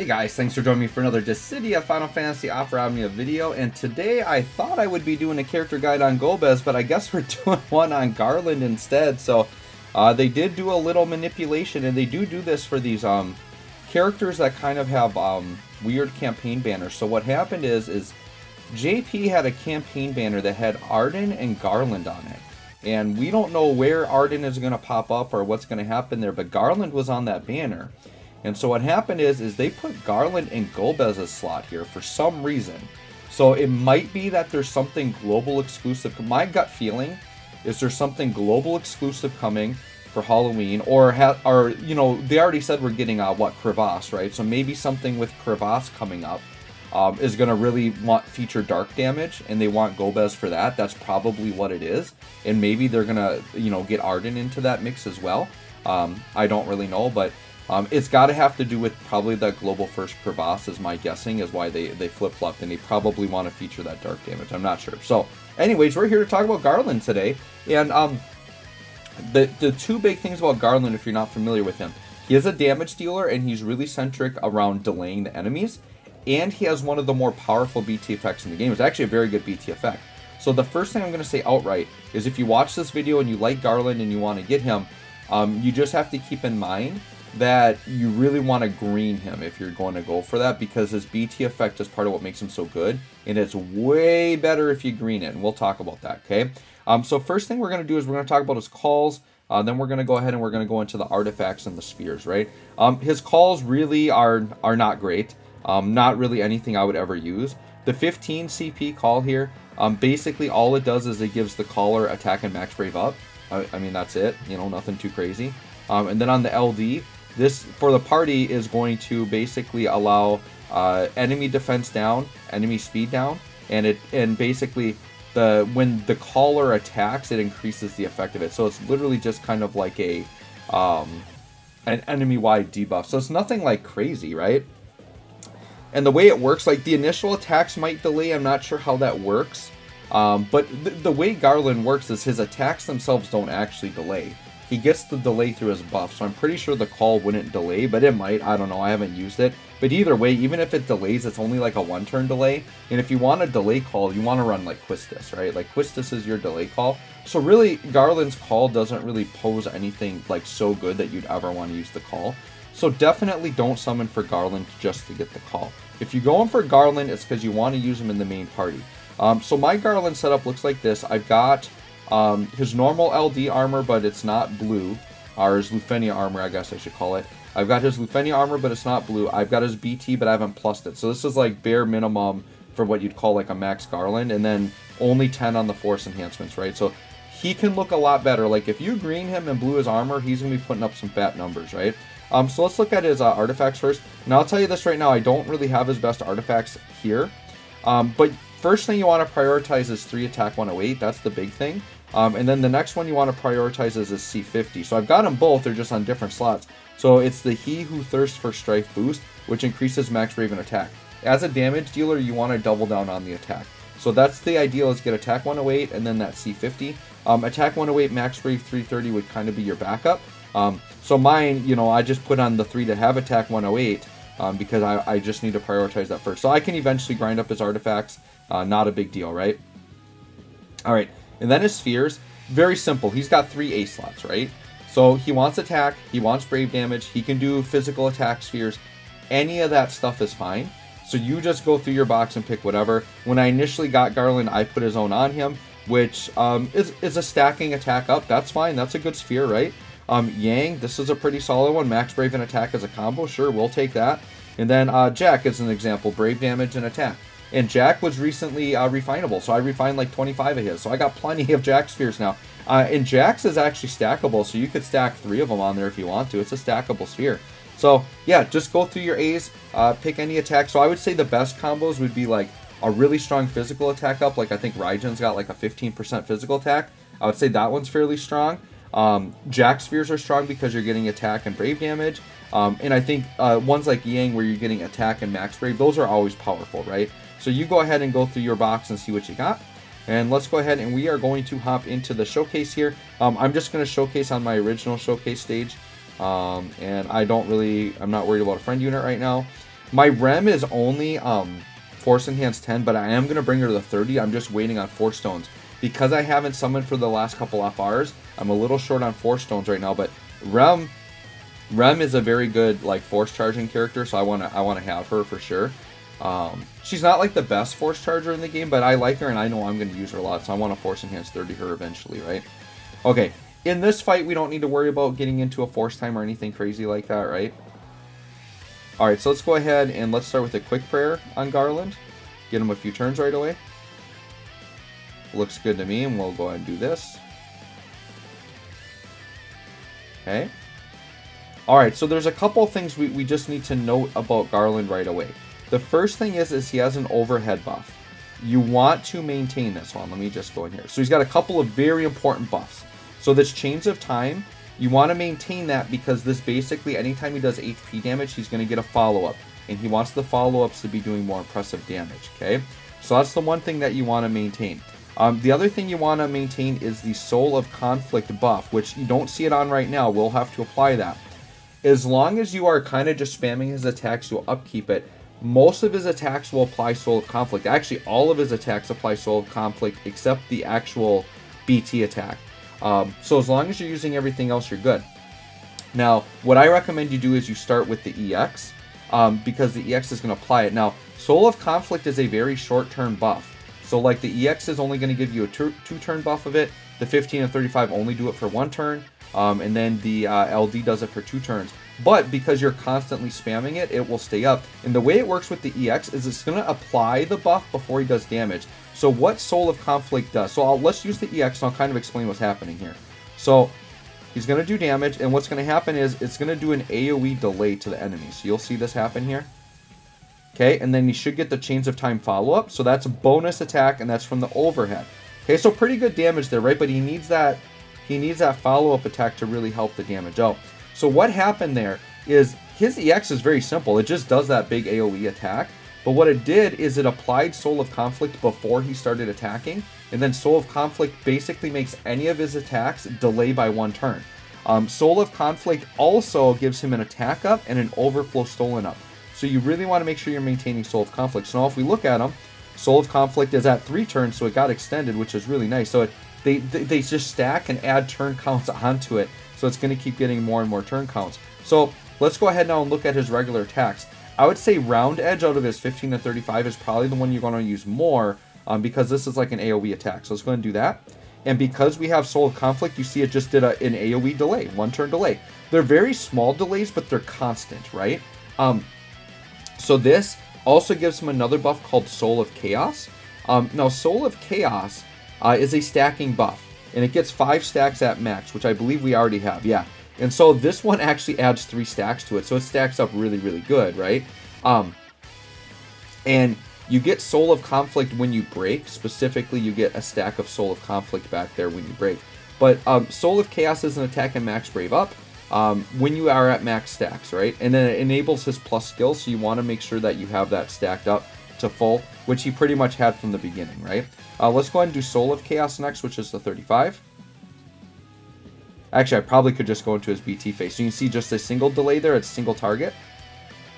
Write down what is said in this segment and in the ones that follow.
Hey guys, thanks for joining me for another Dissidia Final Fantasy Opera Omnia video, and today I thought I would be doing a character guide on Golbez, but I guess we're doing one on Garland instead. So they did do a little manipulation, and they do this for these characters that kind of have weird campaign banners. So what happened is JP had a campaign banner that had Arden and Garland on it. And we don't know where Arden is going to pop up or what's going to happen there, but Garland was on that banner. And so what happened is they put Garland in Golbez's slot here for some reason. So it might be that there's something global exclusive. My gut feeling is there's something global exclusive coming for Halloween, or you know, they already said we're getting what, Crevasse, right? So maybe something with Crevasse coming up is going to really feature dark damage, and they want Golbez for that. That's probably what it is. And maybe they're going to, you know, get Arden into that mix as well. I don't really know, but it's got to have to do with probably that global first Crevasse is my guessing, is why they flip-flopped, and they probably want to feature that dark damage. I'm not sure. So anyways, we're here to talk about Garland today. And the two big things about Garland, if you're not familiar with him, he is a damage dealer, and he's really centric around delaying the enemies. And he has one of the more powerful BT effects in the game. It's actually a very good BT effect. So the first thing I'm going to say outright is if you watch this video and you like Garland and you want to get him, you just have to keep in mind that you really want to green him if you're going to go for that, because his BT effect is part of what makes him so good, and it's way better if you green it, and we'll talk about that, okay? So first thing we're going to do is we're going to talk about his calls, then we're going to go ahead and we're going to go into the artifacts and the spheres, right? His calls really are not great, not really anything I would ever use. The 15 CP call here, basically all it does is it gives the caller attack and max brave up. I mean, that's it, you know, nothing too crazy. And then on the LD, this, for the party, is going to basically allow enemy defense down, enemy speed down, and basically when the caller attacks, it increases the effect of it. So it's literally just kind of like an enemy-wide debuff. So it's nothing like crazy, right? And the way it works, like the initial attacks might delay. I'm not sure how that works. But the way Garland works is his attacks themselves don't actually delay. He gets the delay through his buff, so I'm pretty sure the call wouldn't delay, but it might. I don't know, I haven't used it. But either way, even if it delays, it's only like a one-turn delay. And if you want a delay call, you want to run like Quistis, right? Like Quistis is your delay call. So really, Garland's call doesn't really pose anything like so good that you'd ever want to use the call. So definitely don't summon for Garland just to get the call. If you're going for Garland, it's because you want to use him in the main party. So my Garland setup looks like this. I've got his normal LD armor, but it's not blue. Or his Lufenia armor, I guess I should call it. I've got his Lufenia armor, but it's not blue. I've got his BT, but I haven't plussed it. So this is like bare minimum for what you'd call like a max Garland, and then only 10 on the force enhancements, right? So he can look a lot better. Like if you green him and blue his armor, he's going to be putting up some fat numbers, right? So let's look at his artifacts first. And I'll tell you this right now, I don't really have his best artifacts here. But first thing you want to prioritize is 3 attack 108. That's the big thing. And then the next one you want to prioritize is his C50. So I've got them both, they're just on different slots. So it's the He Who Thirsts for Strife boost, which increases max brave and attack. As a damage dealer, you want to double down on the attack. So that's the ideal, is get attack 108 and then that C50. Attack 108, max brave 330 would kind of be your backup. So mine, you know, I just put on the 3 to have attack 108 because I just need to prioritize that first. So I can eventually grind up his artifacts, not a big deal, right? All right. And then his spheres, very simple. He's got 3 A slots, right? So he wants attack, he wants brave damage, he can do physical attack spheres. Any of that stuff is fine. So you just go through your box and pick whatever. When I initially got Garland, I put his own on him, which is a stacking attack up. That's fine. That's a good sphere, right? Yang, this is a pretty solid one. Max brave and attack as a combo. Sure, we'll take that. And then Jack is an example. Brave damage and attack. And Jack was recently refinable, so I refined like 25 of his. So I got plenty of Jack spheres now. And Jack's is actually stackable, so you could stack 3 of them on there if you want to. It's a stackable sphere. So yeah, just go through your A's, pick any attack. So I would say the best combos would be like a really strong physical attack up. Like I think Raijan's got like a 15% physical attack. I would say that one's fairly strong. Jack spheres are strong because you're getting attack and brave damage. And I think ones like Yang where you're getting attack and max brave, those are always powerful, right? So you go ahead and go through your box and see what you got. And let's go ahead and we are going to hop into the showcase here. I'm just going to showcase on my original showcase stage. And I'm not worried about a friend unit right now. My rem is only Force Enhanced 10, but I am going to bring her to the 30. I'm just waiting on Force Stones. Because I haven't summoned for the last couple FRs, I'm a little short on Force Stones right now, but Rem is a very good like force charging character, so I want to have her for sure. She's not like the best force charger in the game, but I like her and I know I'm going to use her a lot, so I want to Force Enhance 30 her eventually, right? Okay, in this fight we don't need to worry about getting into a force time or anything crazy like that, right? Alright, so let's go ahead and let's start with a quick prayer on Garland. Get him a few turns right away. Looks good to me, and we'll go ahead and do this. Okay. Alright, so there's a couple things we just need to note about Garland right away. The first thing is he has an overhead buff. You want to maintain this one. Let me just go in here. So he's got a couple of very important buffs. So this Chains of Time, you want to maintain that because this basically, anytime he does HP damage, he's going to get a follow-up. And he wants the follow-ups to be doing more impressive damage, okay? So that's the one thing that you want to maintain. The other thing you want to maintain is the Soul of Conflict buff, which you don't see it on right now. We'll have to apply that. As long as you are kind of just spamming his attacks, you'll upkeep it. Most of his attacks will apply Soul of Conflict. Actually, all of his attacks apply Soul of Conflict except the actual BT attack. So as long as you're using everything else, you're good. Now, what I recommend you do is you start with the EX, because the EX is going to apply it. Now, Soul of Conflict is a very short-term buff. So like the EX is only going to give you a two-turn buff of it. The 15 and 35 only do it for 1 turn. And then the LD does it for 2 turns. But because you're constantly spamming it, it will stay up. And the way it works with the EX is it's going to apply the buff before he does damage. So what Soul of Conflict does, so let's use the EX and I'll kind of explain what's happening here. So he's going to do damage, and what's going to happen is it's going to do an AoE delay to the enemy. So you'll see this happen here. Okay, and then you should get the Chains of Time follow-up. So that's a bonus attack, and that's from the overhead. Okay, so pretty good damage there, right? But he needs that follow-up attack to really help the damage out. So what happened there is his EX is very simple. It just does that big AoE attack. But what it did is it applied Soul of Conflict before he started attacking. And then Soul of Conflict basically makes any of his attacks delay by 1 turn. Soul of Conflict also gives him an attack up and an overflow stolen up. So you really want to make sure you're maintaining Soul of Conflict. So now if we look at him, Soul of Conflict is at 3 turns, so it got extended, which is really nice. So they just stack and add turn counts onto it. So it's going to keep getting more and more turn counts. So let's go ahead now and look at his regular attacks. I would say Round Edge out of his 15 to 35 is probably the one you're going to use more, because this is like an AoE attack. So let's go ahead and do that. And because we have Soul of Conflict, you see it just did an AoE delay, 1 turn delay. They're very small delays, but they're constant, right? So this also gives him another buff called Soul of Chaos. Now Soul of Chaos is a stacking buff, and it gets 5 stacks at max, which I believe we already have, yeah. And so this one actually adds 3 stacks to it, so it stacks up really, really good, right? And you get Soul of Conflict when you break. Specifically, you get a stack of Soul of Conflict back there when you break. But Soul of Chaos is an attack and max brave up when you are at max stacks, right? And then it enables his plus skill, so you want to make sure that you have that stacked up to full, which he pretty much had from the beginning, right? Let's go ahead and do Soul of Chaos next, which is the 35. Actually, I probably could just go into his BT phase. So you can see just a single delay there. It's single target.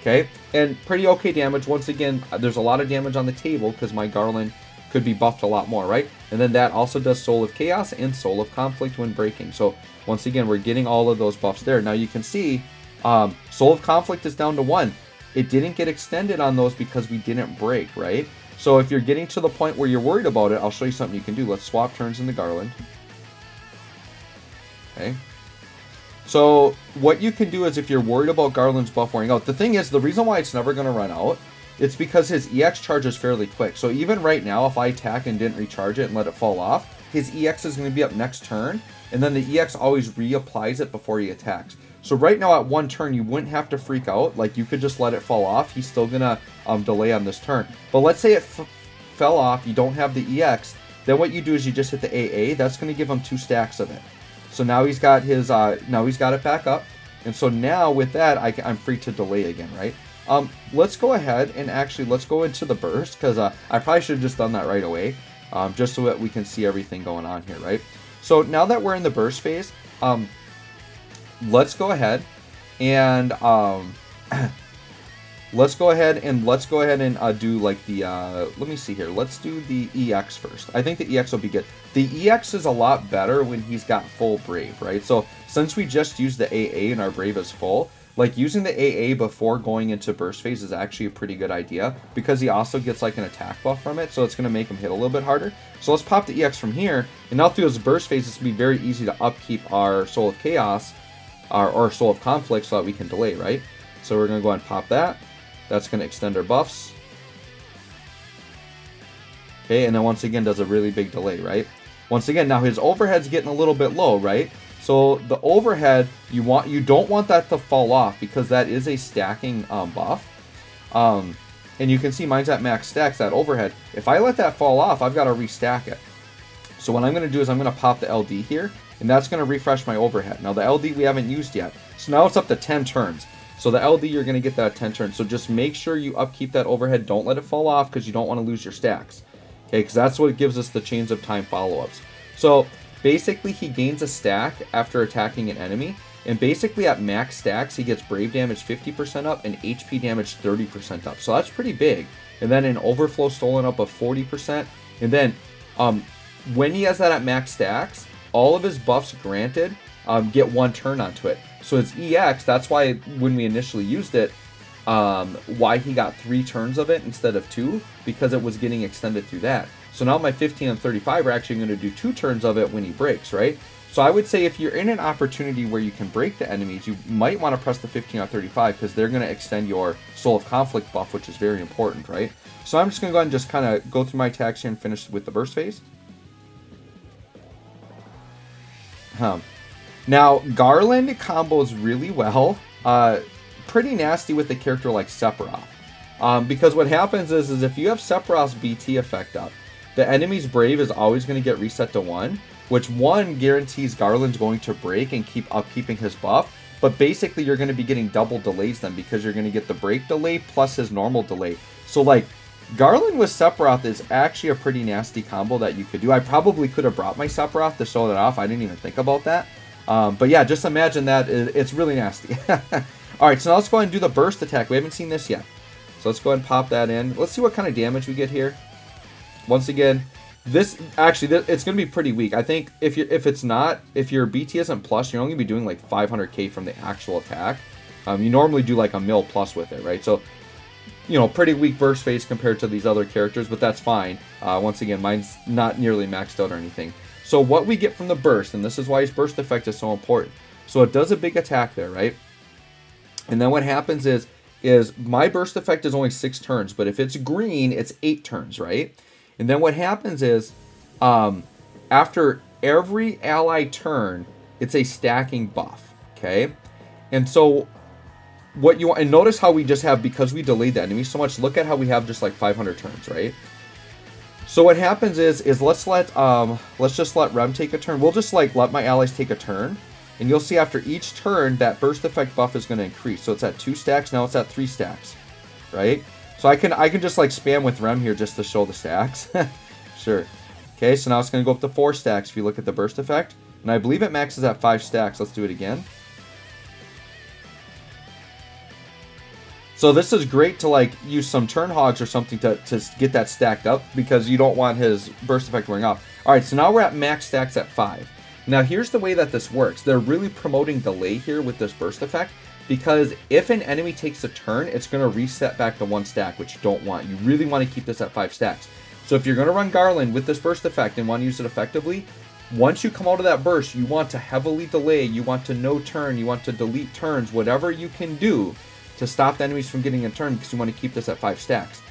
Okay, and pretty okay damage. Once again, there's a lot of damage on the table because my Garland could be buffed a lot more, right? And then that also does Soul of Chaos and Soul of Conflict when breaking. So once again, we're getting all of those buffs there. Now you can see Soul of Conflict is down to 1. It didn't get extended on those because we didn't break, right? So if you're getting to the point where you're worried about it, I'll show you something you can do. Let's swap turns in the Garland. Okay. So what you can do is if you're worried about Garland's buff wearing out, the thing is, the reason why it's never going to run out, it's because his EX charge is fairly quick. So even right now, if I attack and didn't recharge it and let it fall off, his EX is going to be up next turn, and then the EX always reapplies it before he attacks. So right now at 1 turn, you wouldn't have to freak out. Like, you could just let it fall off. He's still going to delay on this turn. But let's say it fell off, you don't have the EX, then what you do is you just hit the AA. That's going to give him 2 stacks of it. So now he's got his, now he's got it back up. And so now with that, I'm free to delay again, right? Let's go ahead and actually, let's go into the burst, because I probably should have just done that right away, just so that we can see everything going on here, right? So now that we're in the burst phase, let's go ahead and let's go ahead and do like the, let me see here. Let's do the EX first. I think the EX will be good. The EX is a lot better when he's got full Brave, right? So since we just used the AA and our Brave is full, like using the AA before going into burst phase is actually a pretty good idea because he also gets like an attack buff from it, so it's going to make him hit a little bit harder. So let's pop the EX from here, and now through his burst phase, it's going to be very easy to upkeep our Soul of Chaos or Soul of Conflict so that we can delay, right? So we're going to go ahead and pop that. That's going to extend our buffs. Okay, and then once again does a really big delay, right? Once again, now his overhead's getting a little bit low, right? So the overhead, you don't want that to fall off because that is a stacking buff. And you can see mine's at max stacks, that overhead. If I let that fall off, I've got to restack it. So what I'm going to do is I'm going to pop the LD here, and that's going to refresh my overhead. Now the LD we haven't used yet. So now it's up to 10 turns. So the LD, you're going to get that at 10 turns. So just make sure you upkeep that overhead. Don't let it fall off because you don't want to lose your stacks. Okay, because that's what gives us the chains of time follow-ups. So basically, he gains a stack after attacking an enemy, and basically at max stacks, he gets Brave damage 50% up and HP damage 30% up. So that's pretty big. And then an Overflow Stolen up of 40%. And then when he has that at max stacks, all of his buffs granted get 1 turn onto it. So his EX, that's why when we initially used it, why he got 3 turns of it instead of 2, because it was getting extended through that. So now my 15 and 35 are actually going to do 2 turns of it when he breaks, right? So I would say if you're in an opportunity where you can break the enemies, you might want to press the 15 or 35 because they're going to extend your Soul of Conflict buff, which is very important, right? So I'm just going to go ahead and just kind of go through my attacks here and finish with the burst phase. Now, Garland combos really well. Pretty nasty with a character like Sephiroth. Because what happens is if you have Sephiroth's BT effect up, the enemy's Brave is always going to get reset to 1, which 1 guarantees Garland's going to break and keep upkeeping his buff. But basically, you're going to be getting double delays then because you're going to get the break delay plus his normal delay. So, like, Garland with Sephiroth is actually a pretty nasty combo that you could do. I probably could have brought my Sephiroth to show that off. I didn't even think about that. But yeah, just imagine that. It's really nasty. Alright, so now let's go ahead and do the burst attack. We haven't seen this yet. So let's go ahead and pop that in. Let's see what kind of damage we get here. Once again, it's going to be pretty weak. I think if your BT isn't plus, you're only going to be doing like 500k from the actual attack. You normally do like a mil plus with it, right? So, you know, pretty weak burst phase compared to these other characters, but that's fine. Once again, mine's not nearly maxed out or anything. So what we get from the burst, and this is why his burst effect is so important. So it does a big attack there, right? And then what happens is my burst effect is only 6 turns, but if it's green, it's 8 turns, right? And then what happens is, after every ally turn, it's a stacking buff, okay? And so what you want, and notice how we just have, because we delayed the enemy so much, look at how we have just like 500 turns, right? So what happens is let's just let Rem take a turn. We'll just like let my allies take a turn, and you'll see after each turn that burst effect buff is going to increase. So it's at 2 stacks, now it's at 3 stacks, right? So I can just like spam with Rem here just to show the stacks. Sure. Okay, so now it's going to go up to 4 stacks if you look at the burst effect. And I believe it maxes at 5 stacks. Let's do it again. So this is great to like use some turn hogs or something to get that stacked up because you don't want his burst effect wearing off. Alright, so now we're at max stacks at 5. Now here's the way that this works. They're really promoting delay here with this burst effect because if an enemy takes a turn, it's going to reset back to 1 stack, which you don't want. You really want to keep this at 5 stacks. So if you're going to run Garland with this burst effect and want to use it effectively, once you come out of that burst, you want to heavily delay, you want to no turn, you want to delete turns, whatever you can do to stop the enemies from getting a turn because you want to keep this at 5 stacks.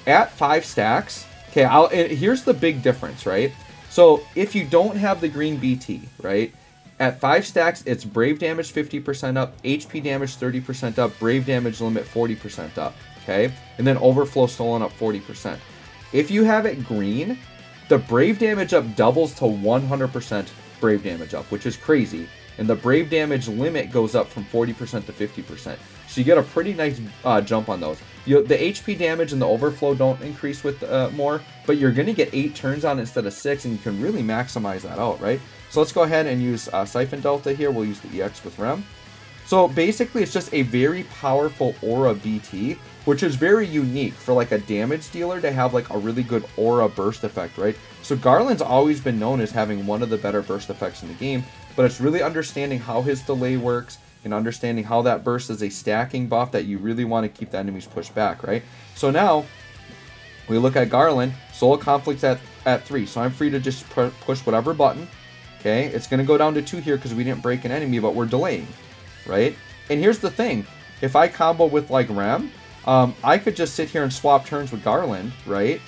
At 5 stacks, okay, here's the big difference, right? So if you don't have the green BT, right, at 5 stacks, it's Brave damage 50% up, HP damage 30% up, Brave damage limit 40% up, okay? And then Overflow Stolen up 40%. If you have it green, the Brave damage up doubles to 100% Brave damage up, which is crazy. And the Brave damage limit goes up from 40% to 50%. So you get a pretty nice jump on those. The HP damage and the Overflow don't increase with more, but you're going to get 8 turns on it instead of 6, and you can really maximize that out, right? So let's go ahead and use Siphon Delta here. We'll use the EX with Rem. So basically, it's just a very powerful aura BT, which is very unique for like a damage dealer to have like a really good aura burst effect, right? So Garland's always been known as having one of the better burst effects in the game, but it's really understanding how his delay works and understanding how that burst is a stacking buff that you really want to keep the enemies pushed back, right? So now we look at Garland. Soul Conflict's at 3, so I'm free to just push whatever button. Okay, it's going to go down to 2 here because we didn't break an enemy, but we're delaying, right? And here's the thing. If I combo with like Rem, I could just sit here and swap turns with Garland, right?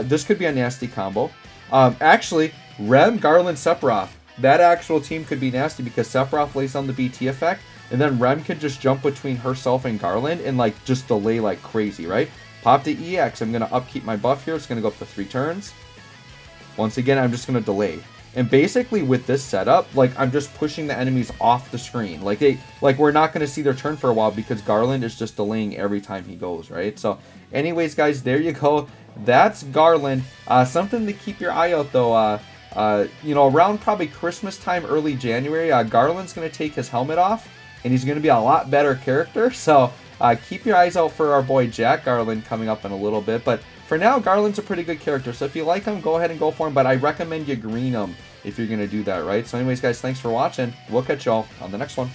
This could be a nasty combo. Actually, Rem, Garland, Sephiroth. That actual team could be nasty because Sephiroth lays on the BT effect, and then Rem could just jump between herself and Garland and like just delay like crazy, right? Pop the EX. I'm going to upkeep my buff here. It's going to go up to 3 turns. Once again, I'm just going to delay. And basically with this setup, like I'm just pushing the enemies off the screen. Like we're not going to see their turn for a while because Garland is just delaying every time he goes, right? So anyways, guys, there you go. That's Garland. Something to keep your eye out though. You know, around probably Christmas time, early January, Garland's going to take his helmet off and he's going to be a lot better character. So keep your eyes out for our boy Jack Garland coming up in a little bit. But for now, Garland's a pretty good character, so if you like him, go ahead and go for him, but I recommend you green him if you're going to do that, right? So anyways, guys, thanks for watching. We'll catch y'all on the next one.